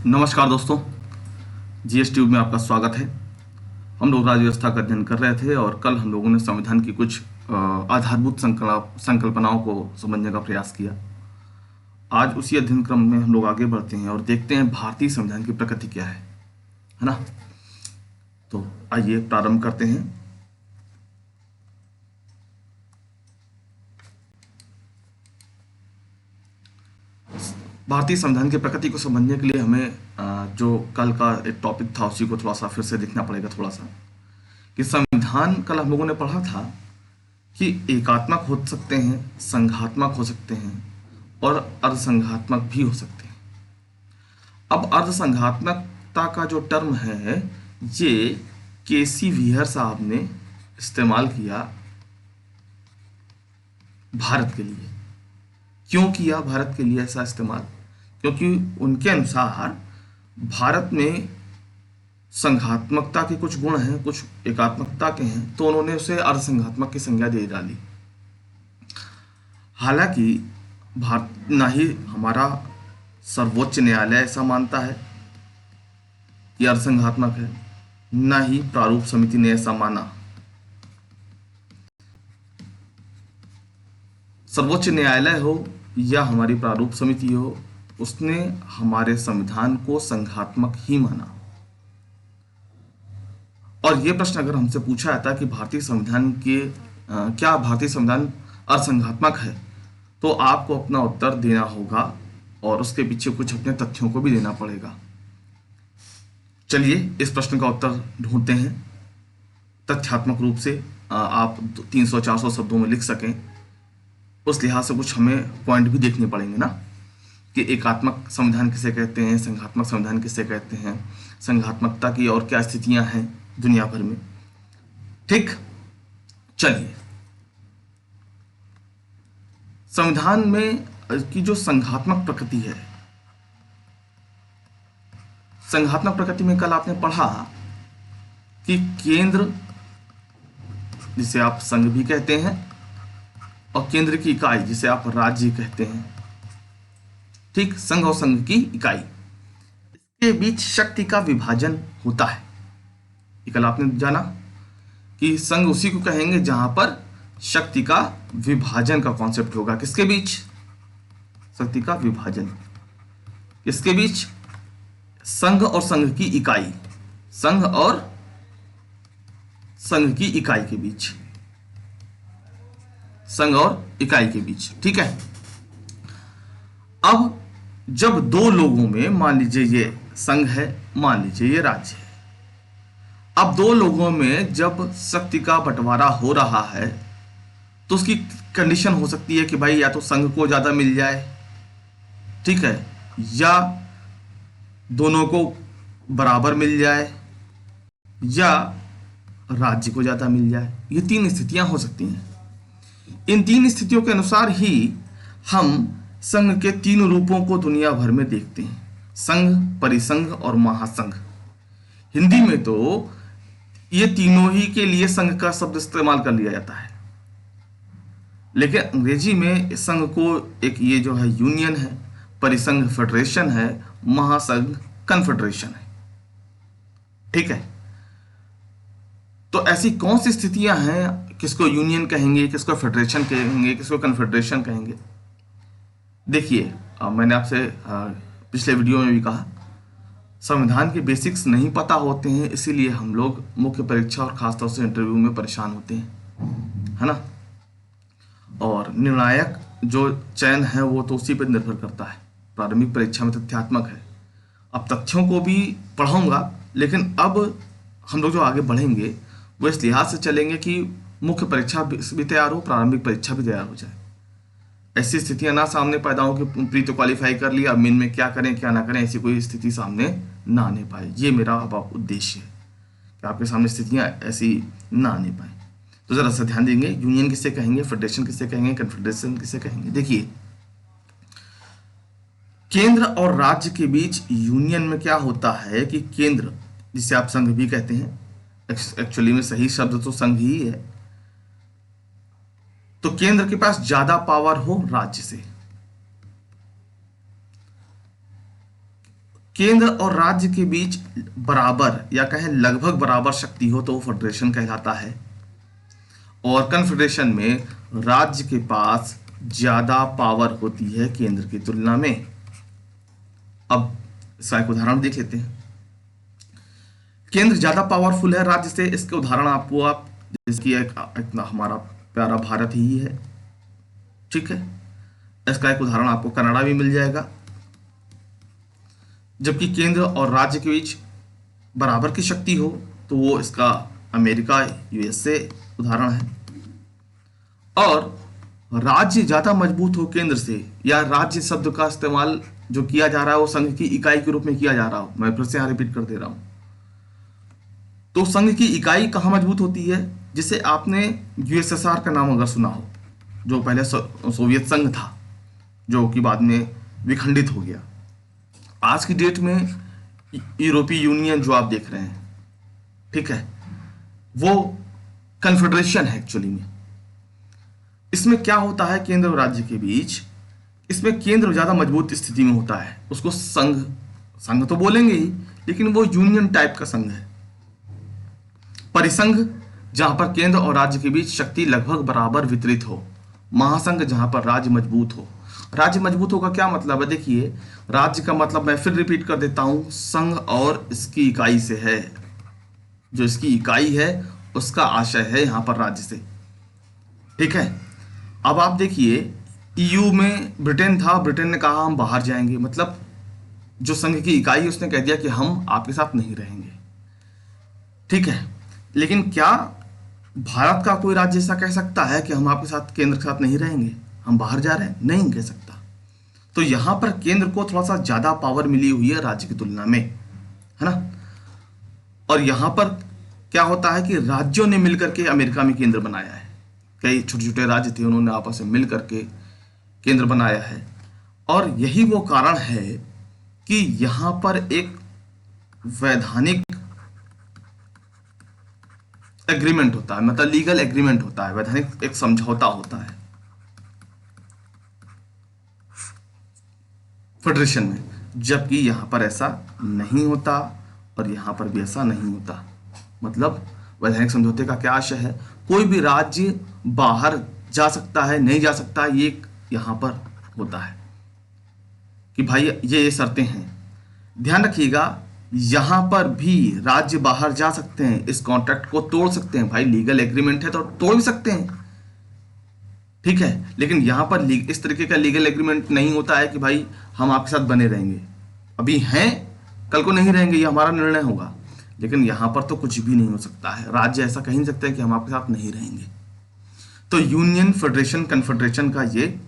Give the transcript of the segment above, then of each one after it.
नमस्कार दोस्तों, GS tube में आपका स्वागत है। हम लोग राज्य व्यवस्था का अध्ययन कर रहे थे और कल हम लोगों ने संविधान की कुछ आधारभूत संकल्पनाओं को समझने का प्रयास किया। आज उसी अध्ययन क्रम में हम लोग आगे बढ़ते हैं और देखते हैं भारतीय संविधान की प्रकृति क्या है ना। तो आइए प्रारंभ करते हैं। भारतीय संविधान की प्रकृति को समझने के लिए हमें जो कल का एक टॉपिक था उसी को थोड़ा सा फिर से देखना पड़ेगा। थोड़ा सा कि संविधान कल हम लोगों ने पढ़ा था कि एकात्मक हो सकते हैं, संघात्मक हो सकते हैं और अर्धसंघात्मक भी हो सकते हैं। अब अर्धसंघात्मकता का जो टर्म है ये केसी व्हीयर साहब ने इस्तेमाल किया भारत के लिए। क्यों किया भारत के लिए ऐसा इस्तेमाल? क्योंकि उनके अनुसार भारत में संघात्मकता के कुछ गुण हैं, कुछ एकात्मकता के हैं, तो उन्होंने उसे अर्धसंघात्मक की संज्ञा दे डाली। हालांकि भारत ना ही हमारा सर्वोच्च न्यायालय ऐसा मानता है कि अर्धसंघात्मक है, ना ही प्रारूप समिति ने ऐसा माना। सर्वोच्च न्यायालय हो या हमारी प्रारूप समिति हो, उसने हमारे संविधान को संघात्मक ही माना। और यह प्रश्न अगर हमसे पूछा जाता कि भारतीय संविधान के क्या भारतीय संविधान असंघात्मक है, तो आपको अपना उत्तर देना होगा और उसके पीछे कुछ अपने तथ्यों को भी देना पड़ेगा। चलिए इस प्रश्न का उत्तर ढूंढते हैं तथ्यात्मक रूप से। आप 300-400 शब्दों में लिख सकें, उस लिहाज से कुछ हमें पॉइंट भी देखने पड़ेंगे ना, कि एकात्मक संविधान किसे कहते हैं, संघात्मक संविधान किसे कहते हैं, संघात्मकता की और क्या स्थितियां हैं दुनिया भर में। ठीक, चलिए संविधान में की जो संघात्मक प्रकृति है, संघात्मक प्रकृति में कल आपने पढ़ा कि केंद्र, जिसे आप संघ भी कहते हैं, और केंद्र की इकाई जिसे आप राज्य कहते हैं, ठीक, संघ और संघ की इकाई, इसके बीच शक्ति का विभाजन होता है। ये कल आपने जाना कि संघ उसी को कहेंगे जहां पर शक्ति का विभाजन का कॉन्सेप्ट होगा। किसके बीच? शक्ति का विभाजन। किसके बीच? संघ और संघ की इकाई, संघ और संघ की इकाई के बीच, संघ और इकाई के बीच। ठीक है। अब जब दो लोगों में, मान लीजिए ये संघ है, मान लीजिए ये राज्य है, अब दो लोगों में जब शक्ति का बंटवारा हो रहा है तो उसकी कंडीशन हो सकती है कि भाई या तो संघ को ज्यादा मिल जाए, ठीक है, या दोनों को बराबर मिल जाए, या राज्य को ज्यादा मिल जाए। ये तीन स्थितियां हो सकती हैं। इन तीन स्थितियों के अनुसार ही हम संघ के तीन रूपों को दुनिया भर में देखते हैं: संघ, परिसंघ और महासंघ। हिंदी में तो ये तीनों ही के लिए संघ का शब्द इस्तेमाल कर लिया जाता है, लेकिन अंग्रेजी में संघ को एक ये जो है यूनियन है, परिसंघ फेडरेशन है, महासंघ कन्फेडरेशन है। ठीक है। तो ऐसी कौन सी स्थितियां हैं, किसको यूनियन कहेंगे, किसको फेडरेशन कहेंगे, किसको कन्फेडरेशन कहेंगे? देखिए, मैंने आपसे पिछले वीडियो में भी कहा, संविधान के बेसिक्स नहीं पता होते हैं, इसीलिए हम लोग मुख्य परीक्षा और खासतौर से इंटरव्यू में परेशान होते हैं, है ना। और निर्णायक जो चयन है वो तो उसी पर निर्भर करता है। प्रारंभिक परीक्षा में तथ्यात्मक है। अब तथ्यों को भी पढ़ाऊंगा, लेकिन अब हम लोग जो आगे बढ़ेंगे वो इस लिहाज से चलेंगे कि मुख्य परीक्षा भी तैयार हो, प्रारंभिक परीक्षा भी तैयार हो जाए। ऐसी स्थितियां ना सामने पैदा हो कि प्री तो क्वालिफाई कर लिया, मेन में क्या करें क्या ना करें, ऐसी कोई स्थिति सामने ना आने पाए। ये मेरा अब उद्देश्य है कि आपके सामने स्थितियां ऐसी ना आने पाए। तो जरा सा ध्यान देंगे, यूनियन किसे कहेंगे, फेडरेशन किसे कहेंगे, कन्फेडरेशन किसे कहेंगे। देखिए, केंद्र और राज्य के बीच यूनियन में क्या होता है कि केंद्र, जिसे आप संघ भी कहते हैं, एक्चुअली में सही शब्द तो संघ ही है, तो केंद्र के पास ज्यादा पावर हो राज्य से, केंद्र और राज्य के बीच बराबर या कहें लगभग बराबर शक्ति हो तो वो फेडरेशन कहलाता है। और कन्फेडरेशन में राज्य के पास ज्यादा पावर होती है केंद्र की तुलना में। अब इसका एक उदाहरण देख लेते हैं। केंद्र ज्यादा पावरफुल है राज्य से, इसके उदाहरण आपको आप जिसकी एक हमारा प्यारा भारत ही है, ठीक है। इसका एक उदाहरण आपको कनाडा भी मिल जाएगा। जबकि केंद्र और राज्य के बीच बराबर की शक्ति हो तो वो इसका अमेरिका, यूएसए उदाहरण है। और राज्य ज्यादा मजबूत हो केंद्र से, या राज्य शब्द का इस्तेमाल जो किया जा रहा है वो संघ की इकाई के रूप में किया जा रहा हो, मैं फिर से यहां रिपीट कर दे रहा हूं। तो संघ की इकाई कहां मजबूत होती है? जिसे आपने यूएसएसआर का नाम अगर सुना हो, जो पहले सोवियत संघ था, जो कि बाद में विखंडित हो गया। आज की डेट में यूरोपीय यूनियन जो आप देख रहे हैं, ठीक है, वो कन्फेडरेशन है एक्चुअली में। इसमें क्या होता है केंद्र और राज्य के बीच? इसमें केंद्र ज्यादा मजबूत स्थिति में होता है, उसको संघ तो बोलेंगे ही, लेकिन वो यूनियन टाइप का संघ है, परिसंघ जहां पर केंद्र और राज्य के बीच शक्ति लगभग बराबर वितरित हो, महासंघ जहां पर राज्य मजबूत हो। राज्य मजबूत होगा क्या मतलब है? देखिए, राज्य का मतलब मैं फिर रिपीट कर देता हूं, संघ और इसकी इकाई से है। जो इसकी इकाई है उसका आशय है यहां पर राज्य से, ठीक है। अब आप देखिए, ईयू में ब्रिटेन था, ब्रिटेन ने कहा हम बाहर जाएंगे, मतलब जो संघ की इकाई है उसने कह दिया कि हम आपके साथ नहीं रहेंगे, ठीक है। लेकिन क्या भारत का कोई राज्य ऐसा कह सकता है कि हम आपके साथ, केंद्र के साथ नहीं रहेंगे, हम बाहर जा रहे हैं? नहीं कह सकता। तो यहां पर केंद्र को थोड़ा सा ज्यादा पावर मिली हुई है राज्य की तुलना में, है ना। और यहां पर क्या होता है कि राज्यों ने मिलकर के अमेरिका में केंद्र बनाया है। कई छोटे छोटे राज्य थे, उन्होंने आपस में मिल करके केंद्र बनाया है। और यही वो कारण है कि यहां पर एक वैधानिक एग्रीमेंट होता है, मतलब लीगल एग्रीमेंट होता है, वैधानिक एक समझौता होता है फेडरेशन में। जबकि यहां पर ऐसा नहीं होता और यहां पर भी ऐसा नहीं होता। मतलब वैधानिक समझौते का क्या आशय है? कोई भी राज्य बाहर जा सकता है, नहीं जा सकता, ये यहां पर होता है कि भाई ये शर्तें हैं। ध्यान रखिएगा, यहां पर भी राज्य बाहर जा सकते हैं, इस कॉन्ट्रैक्ट को तोड़ सकते हैं। भाई लीगल एग्रीमेंट है तो तोड़ भी सकते हैं, ठीक है। लेकिन यहां पर इस तरीके का लीगल एग्रीमेंट नहीं होता है कि भाई हम आपके साथ बने रहेंगे, अभी हैं, कल को नहीं रहेंगे, ये हमारा निर्णय होगा। लेकिन यहां पर तो कुछ भी नहीं हो सकता है, राज्य ऐसा कह नहीं सकते कि हम आपके साथ नहीं रहेंगे। तो यूनियन, फेडरेशन, कन्फेडरेशन का ये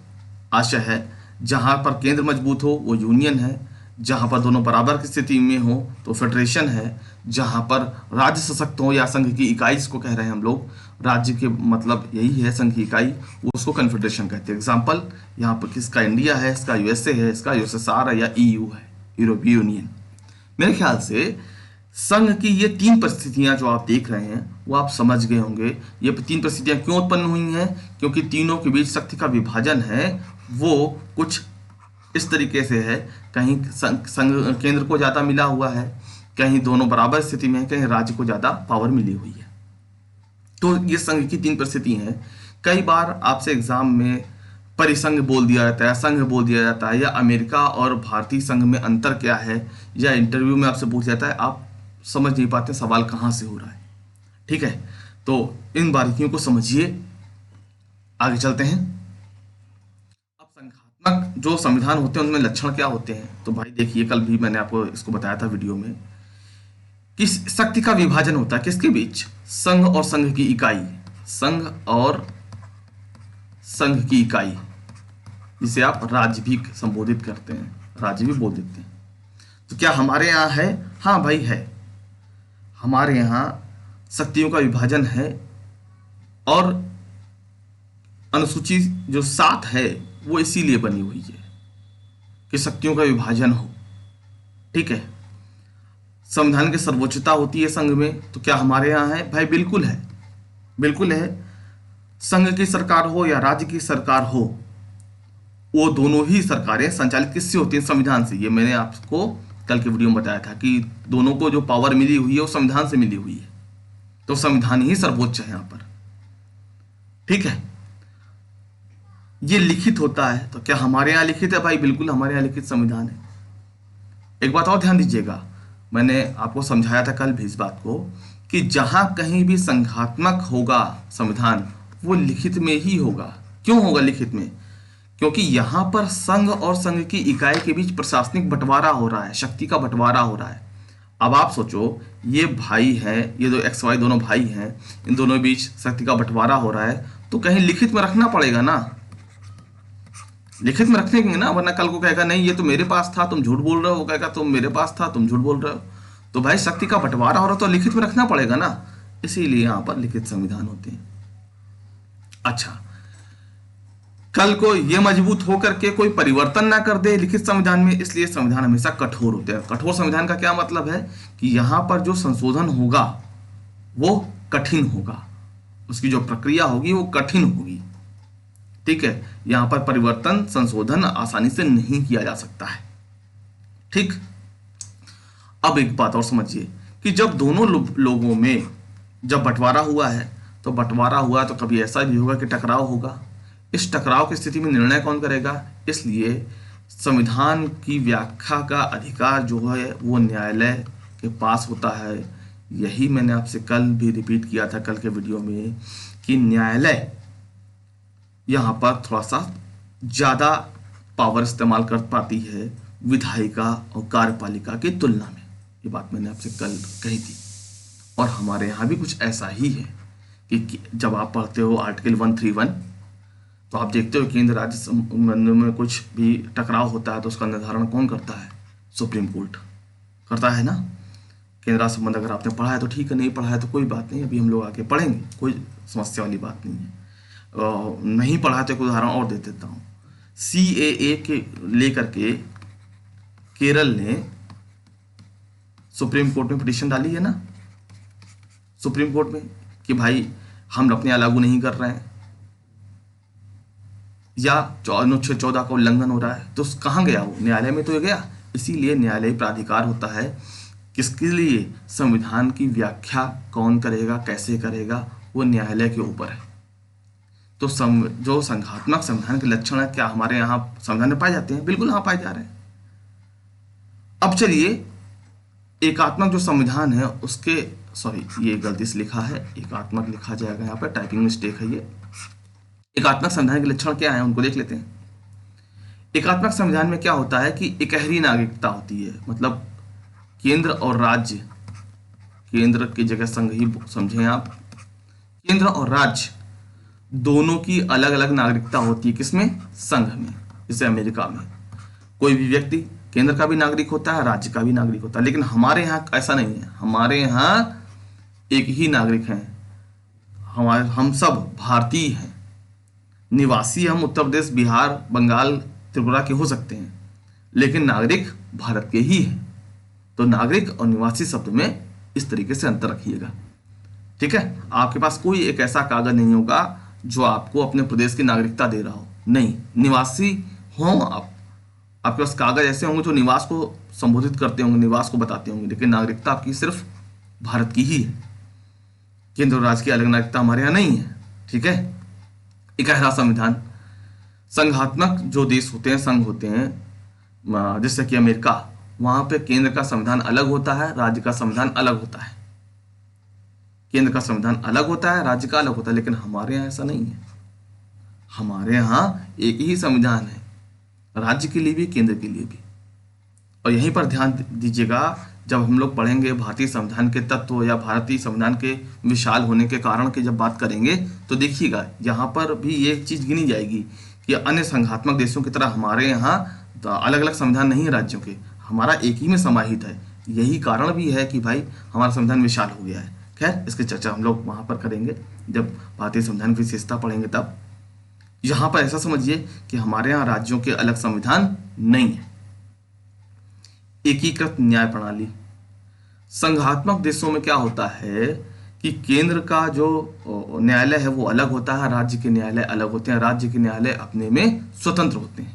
आशय है। जहां पर केंद्र मजबूत हो वो यूनियन है, जहां पर दोनों बराबर की स्थिति में हो तो फेडरेशन है, जहां पर राज्य सशक्त हो या संघ की इकाई जिसको कह रहे हैं हम लोग, राज्य के मतलब यही है संघ की इकाई, उसको कन्फेडरेशन कहते हैं। एग्जाम्पल यहाँ पर किसका? इंडिया है, इसका यूएसए है, इसका यूएसएसआर है, या ईयू है, यूरोपीय यूनियन। मेरे ख्याल से संघ की ये तीन परिस्थितियां जो आप देख रहे हैं वो आप समझ गए होंगे। ये तीन परिस्थितियां क्यों उत्पन्न हुई हैं? क्योंकि तीनों के बीच शक्ति का विभाजन है वो कुछ इस तरीके से है, कहीं संघ केंद्र को ज्यादा मिला हुआ है, कहीं दोनों बराबर स्थिति में है, कहीं राज्य को ज्यादा पावर मिली हुई है। तो ये संघ की तीन परिस्थिति हैं। कई बार आपसे एग्जाम में परिसंघ बोल दिया जाता है, संघ बोल दिया जाता है, या अमेरिका और भारतीय संघ में अंतर क्या है, या इंटरव्यू में आपसे पूछ जाता है, आप समझ नहीं पाते सवाल कहां से हो रहा है, ठीक है। तो इन बारीकियों को समझिए, आगे चलते हैं। अब संघात्मक जो संविधान होते हैं उनमें लक्षण क्या होते हैं? तो भाई देखिए, कल भी मैंने आपको इसको बताया था वीडियो में कि शक्ति का विभाजन होता है किसके बीच? संघ और संघ की इकाई, संघ और संघ की इकाई, जिसे आप राज्य भी संबोधित करते हैं, राज्य भी बोल देते हैं। तो क्या हमारे यहाँ है? हाँ भाई है, हमारे यहाँ शक्तियों का विभाजन है। और अनुसूची जो 7 है वो इसीलिए बनी हुई है कि शक्तियों का विभाजन हो, ठीक है। संविधान की सर्वोच्चता होती है संघ में, तो क्या हमारे यहाँ है? भाई बिल्कुल है, बिल्कुल है। संघ की सरकार हो या राज्य की सरकार हो, वो दोनों ही सरकारें संचालित किससे होती हैं? संविधान से। ये मैंने आपको कल के वीडियो में बताया था कि दोनों को जो पावर मिली हुई है वो संविधान से मिली हुई है, तो संविधान ही सर्वोच्च है यहां पर। ठीक है, ये लिखित होता है, तो क्या हमारे यहां लिखित है भाई? बिल्कुल हमारे यहां लिखित संविधान है। एक बात और ध्यान दीजिएगा, मैंने आपको समझाया था कल भी इस बात को कि जहां कहीं भी संघात्मक होगा संविधान, वो लिखित में ही होगा। क्यों होगा लिखित में? क्योंकि यहां पर संघ और संघ की इकाई के बीच प्रशासनिक बंटवारा हो रहा है, शक्ति का बंटवारा हो रहा है। अब आप सोचो, ये भाई है, ये दो एक्स वाई दोनों भाई हैं, इन दोनों के बीच शक्ति का बंटवारा हो रहा है, तो कहीं लिखित में रखना पड़ेगा ना, लिखित में रखेंगे ना, वरना कल को कहेगा नहीं ये तो मेरे पास था तुम झूठ बोल रहे हो, वो कहेगा तुम मेरे पास था तुम झूठ बोल रहे हो। तो भाई शक्ति का बंटवारा हो रहा तो लिखित में रखना पड़ेगा ना, इसीलिए यहां पर लिखित संविधान होते हैं। अच्छा, कल को ये मजबूत होकर के कोई परिवर्तन ना कर दे लिखित संविधान में, इसलिए संविधान हमेशा कठोर होते हैं। कठोर संविधान का क्या मतलब है कि यहां पर जो संशोधन होगा वो कठिन होगा, उसकी जो प्रक्रिया होगी वो कठिन होगी। ठीक है, यहां पर परिवर्तन संशोधन आसानी से नहीं किया जा सकता है। ठीक, अब एक बात और समझिए कि जब दोनों लोगों में जब बंटवारा हुआ है, तो बंटवारा हुआ तो कभी ऐसा भी होगा कि टकराव होगा। इस टकराव की स्थिति में निर्णय कौन करेगा? इसलिए संविधान की व्याख्या का अधिकार जो है वो न्यायालय के पास होता है। यही मैंने आपसे कल भी रिपीट किया था कल के वीडियो में कि न्यायालय यहाँ पर थोड़ा सा ज़्यादा पावर इस्तेमाल कर पाती है विधायिका और कार्यपालिका की तुलना में। ये बात मैंने आपसे कल कही थी, और हमारे यहाँ भी कुछ ऐसा ही है कि जब आप पढ़ते हो आर्टिकल 131, तो आप देखते हो केंद्र राज्य संबंध में कुछ भी टकराव होता है तो उसका निर्धारण कौन करता है? सुप्रीम कोर्ट करता है ना। केंद्र राज्य संबंध अगर आपने पढ़ा है तो ठीक है, नहीं पढ़ा है तो कोई बात नहीं, अभी हम लोग आगे पढ़ेंगे, कोई समस्या वाली बात नहीं है। नहीं पढ़ा तो एक उदाहरण और दे देता हूँ। CAA के लेकर के केरल ने सुप्रीम कोर्ट में पिटीशन डाली है ना, सुप्रीम कोर्ट में, कि भाई हम अपने यहाँ लागू नहीं कर रहे हैं, या अनुच्छेद 14 का उल्लंघन हो रहा है, तो कहाँ गया वो? न्यायालय में तो गया। इसीलिए न्यायालय प्राधिकार होता है किसके लिए? संविधान की व्याख्या कौन करेगा, कैसे करेगा, वो न्यायालय के ऊपर है। तो जो संघात्मक संविधान के लक्षण है, क्या हमारे यहाँ संविधान में पाए जाते हैं? बिल्कुल हाँ, पाए जा रहे हैं। अब चलिए, एकात्मक जो संविधान है उसके, सॉरी ये गलती से लिखा है, एकात्मक लिखा जाएगा, यहाँ पर टाइपिंग मिस्टेक है ये। एकात्मक संविधान के लक्षण क्या है उनको देख लेते हैं। एकात्मक संविधान में क्या होता है कि इकहरी नागरिकता होती है, मतलब केंद्र और राज्य, केंद्र की जगह संघ ही समझें आप, केंद्र और राज्य दोनों की अलग अलग नागरिकता होती है। किसमें? संघ में। जैसे अमेरिका में कोई भी व्यक्ति केंद्र का भी नागरिक होता है, राज्य का भी नागरिक होता है, लेकिन हमारे यहाँ ऐसा नहीं है। हमारे यहाँ एक ही नागरिक हैं, हम सब भारतीय हैं। निवासी हम उत्तर प्रदेश, बिहार, बंगाल, त्रिपुरा के हो सकते हैं, लेकिन नागरिक भारत के ही हैं। तो नागरिक और निवासी शब्द में इस तरीके से अंतर रखिएगा। ठीक है, आपके पास कोई एक ऐसा कागज नहीं होगा जो आपको अपने प्रदेश की नागरिकता दे रहा हो, नहीं। निवासी हो आप, आपके पास कागज ऐसे होंगे जो निवास को संबोधित करते होंगे, निवास को बताते होंगे, लेकिन नागरिकता आपकी सिर्फ भारत की ही है। केंद्र और राज्य की अलग नागरिकता हमारे यहाँ नहीं है। ठीक है, इकहरा संविधान। संघात्मक जो देश होते हैं, संघ होते हैं, जैसे कि अमेरिका, वहां पे केंद्र का संविधान अलग होता है, राज्य का संविधान अलग होता है। केंद्र का संविधान अलग होता है, राज्य का अलग होता है, लेकिन हमारे यहाँ ऐसा नहीं है। हमारे यहाँ एक ही संविधान है, राज्य के लिए भी, केंद्र के लिए भी। और यहीं पर ध्यान दीजिएगा, जब हम लोग पढ़ेंगे भारतीय संविधान के तत्व या भारतीय संविधान के विशाल होने के कारण की जब बात करेंगे, तो देखिएगा यहाँ पर भी ये चीज़ गिनी जाएगी कि अन्य संघात्मक देशों की तरह हमारे यहाँ अलग अलग संविधान नहीं है राज्यों के, हमारा एक ही में समाहित है। यही कारण भी है कि भाई हमारा संविधान विशाल हो गया है। खैर, इसकी चर्चा हम लोग वहाँ पर करेंगे जब भारतीय संविधान की विशेषता पढ़ेंगे तब। यहाँ पर ऐसा समझिए कि हमारे यहाँ राज्यों के अलग संविधान नहीं है। एकीकृत न्याय प्रणाली। संघात्मक देशों में क्या होता है कि केंद्र का जो न्यायालय है वो अलग होता है, राज्य के न्यायालय अलग होते हैं, राज्य के न्यायालय अपने में स्वतंत्र होते हैं।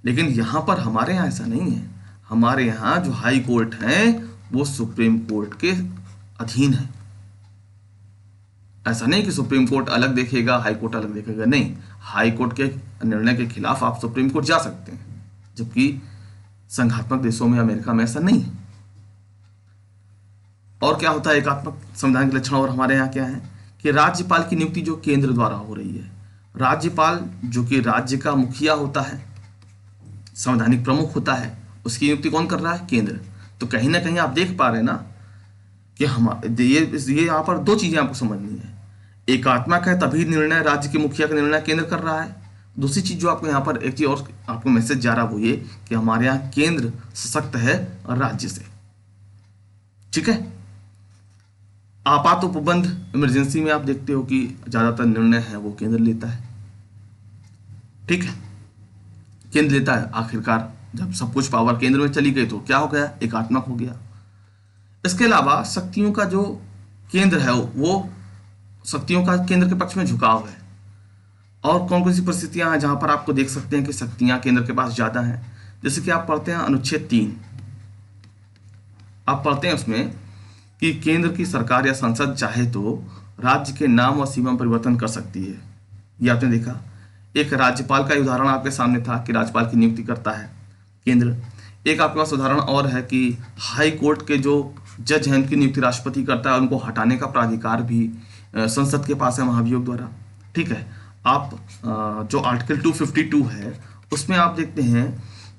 लेकिन यहाँ पर हमारे यहाँ ऐसा नहीं है। हमारे यहाँ जो हाई कोर्ट है वो सुप्रीम कोर्ट के अधीन है। ऐसा नहीं कि सुप्रीम कोर्ट अलग देखेगा हाई कोर्ट अलग देखेगा, नहीं, हाई कोर्ट के निर्णय के खिलाफ आप सुप्रीम कोर्ट जा सकते हैं, जबकि संघात्मक देशों में, अमेरिका में ऐसा नहीं है। और क्या होता है एकात्मक संविधान के लक्षण, और हमारे यहाँ क्या है कि राज्यपाल की नियुक्ति जो केंद्र द्वारा हो रही है, राज्यपाल जो कि राज्य का मुखिया होता है, संवैधानिक प्रमुख होता है, उसकी नियुक्ति कौन कर रहा है? केंद्र। तो कहीं ना कहीं आप देख पा रहे हैं ना कि हम ये यहाँ पर दो चीजें आपको समझनी है। एकात्मक है तभी निर्णय राज्य के मुखिया का निर्णय केंद्र कर रहा है। दूसरी चीज जो आपको यहाँ पर एक चीज और आपको मैसेज जा रहा है वो ये कि हमारे यहाँ केंद्र सशक्त है राज्य से। ठीक है। आपात उपबंध इमरजेंसी में आप देखते हो कि ज्यादातर निर्णय है वो केंद्र लेता है। ठीक है, केंद्र लेता है। आखिरकार जब सब कुछ पावर केंद्र में चली गई तो क्या हो गया? एकात्मक हो गया। इसके अलावा शक्तियों का जो केंद्र है वो शक्तियों का केंद्र के पक्ष में झुकाव है। और कौन कौन सी परिस्थितियां हैं जहां पर आपको देख सकते हैं कि शक्तियां केंद्र के पास ज्यादा हैं? जैसे कि आप पढ़ते हैं अनुच्छेद 3, आप पढ़ते हैं उसमें कि केंद्र की सरकार या संसद चाहे तो राज्य के नाम और सीमा में परिवर्तन कर सकती है। ये आपने देखा। एक राज्यपाल का उदाहरण आपके सामने था कि राज्यपाल की नियुक्ति करता है केंद्र। एक आपके पास उदाहरण और है कि हाई कोर्ट के जो जज हैं उनकी नियुक्ति राष्ट्रपति करता है, उनको हटाने का प्राधिकार भी संसद के पास है महाभियोग द्वारा। ठीक है। आप जो आर्टिकल 252 है उसमें आप देखते हैं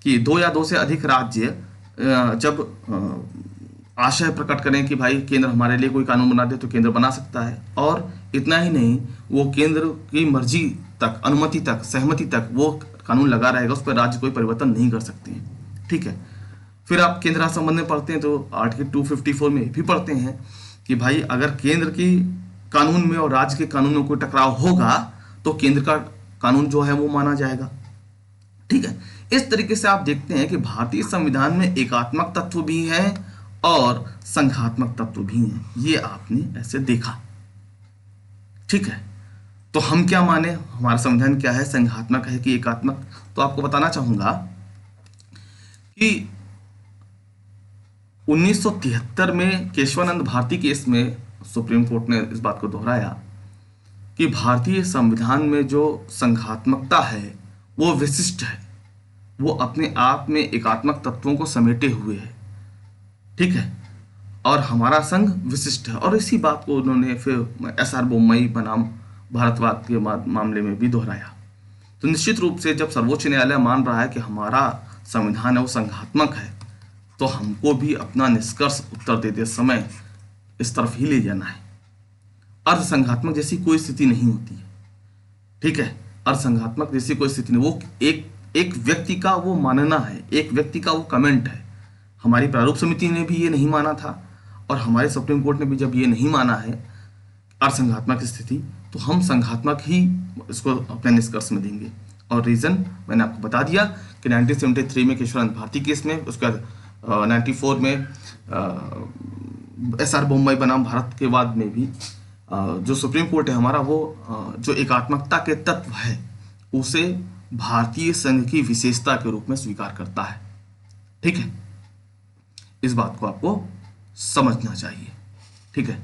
कि 2 या 2 से अधिक राज्य जब आशय प्रकट करें कि भाई केंद्र हमारे लिए कोई कानून बना दे तो केंद्र बना सकता है। और इतना ही नहीं, वो केंद्र की मर्जी तक, अनुमति तक, सहमति तक वो कानून लगा रहेगा, उस पर राज्य कोई परिवर्तन नहीं कर सकते हैं। ठीक है। फिर आप केंद्र राष्ट्र संबंध में पढ़ते हैं तो आर्टिकल 254 में भी पढ़ते हैं कि भाई अगर केंद्र की कानून में और राज्य के कानून में कोई टकराव होगा तो केंद्र का कानून जो है वो माना जाएगा। ठीक है। इस तरीके से आप देखते हैं कि भारतीय संविधान में एकात्मक तत्व भी है और संघात्मक तत्व भी हैं। ये आपने ऐसे देखा। ठीक है। तो हम क्या माने, हमारा संविधान क्या है, संघात्मक है कि एकात्मक? तो आपको बताना चाहूंगा कि 1973 में केशवानंद भारती केस में सुप्रीम कोर्ट ने इस बात को दोहराया कि भारतीय संविधान में जो संघात्मकता है वो विशिष्ट है, वो अपने आप में एकात्मक तत्वों को समेटे हुए है। ठीक है। और हमारा संघ विशिष्ट है। और इसी बात को उन्होंने फिर एस.आर. बोम्मई बनाम भारतवाद के मामले में भी दोहराया। तो निश्चित रूप से जब सर्वोच्च न्यायालय मान रहा है कि हमारा संविधान है वो संघात्मक है, तो हमको भी अपना निष्कर्ष उत्तर देते समय इस तरफ ही ले जाना है। अर्धसंघात्मक जैसी कोई स्थिति नहीं होती है। ठीक है। अर्धसंघात्मक जैसी कोई स्थिति नहीं, वो एक व्यक्ति का वो मानना है, एक व्यक्ति का वो कमेंट है। हमारी प्रारूप समिति ने भी ये नहीं माना था और हमारे सुप्रीम कोर्ट ने भी जब ये नहीं माना है अर्धसंघात्मक स्थिति, तो हम संघात्मक ही इसको अपने निष्कर्ष में देंगे। और रीजन मैंने आपको बता दिया कि 1973 में केशवानंद भारती केस में, उसके बाद 94 में एस.आर. बोम्मई बनाम भारत के बाद में भी जो सुप्रीम कोर्ट है हमारा, वो जो एकात्मकता के तत्व है उसे भारतीय संघ की विशेषता के रूप में स्वीकार करता है। ठीक है। इस बात को आपको समझना चाहिए। ठीक है।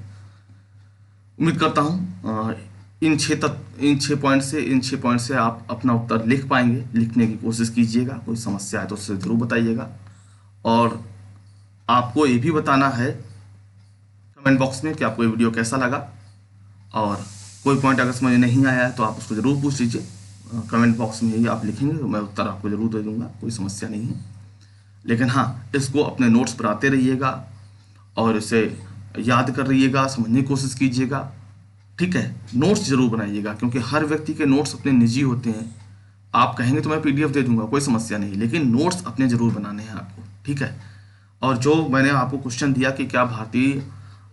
उम्मीद करता हूं इन 6 पॉइंट से आप अपना उत्तर लिख पाएंगे। लिखने की कोशिश कीजिएगा। कोई समस्या है तो उससे जरूर बताइएगा। और आपको ये भी बताना है कमेंट बॉक्स में कि आपको ये वीडियो कैसा लगा, और कोई पॉइंट अगर समझ नहीं आया है तो आप उसको जरूर पूछ लीजिए। कमेंट बॉक्स में ही आप लिखेंगे तो मैं उत्तर आपको जरूर दे दूंगा, कोई समस्या नहीं है। लेकिन हाँ, इसको अपने नोट्स पर आते रहिएगा और इसे याद कर रहिएगा, समझने की कोशिश कीजिएगा। ठीक है। नोट्स जरूर बनाइएगा, क्योंकि हर व्यक्ति के नोट्स अपने निजी होते हैं। आप कहेंगे तो मैं PDF दे दूंगा, कोई समस्या नहीं, लेकिन नोट्स अपने जरूर बनाने हैं आपको। ठीक है। और जो मैंने आपको क्वेश्चन दिया कि क्या भारतीय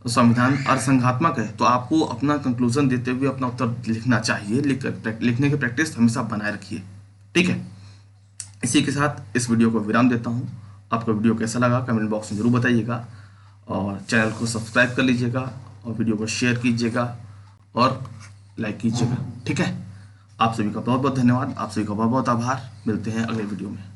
संविधान अर्धसंघात्मक है, तो आपको अपना कंक्लूजन देते हुए अपना उत्तर लिखना चाहिए। लिखने की प्रैक्टिस हमेशा बनाए रखिए। ठीक है। इसी के साथ इस वीडियो को विराम देता हूँ। आपको वीडियो कैसा लगा कमेंट बॉक्स में जरूर बताइएगा, और चैनल को सब्सक्राइब कर लीजिएगा, और वीडियो को शेयर कीजिएगा और लाइक कीजिएगा। ठीक है। आप सभी का बहुत बहुत धन्यवाद, आप सभी का बहुत बहुत आभार। मिलते हैं अगले वीडियो में।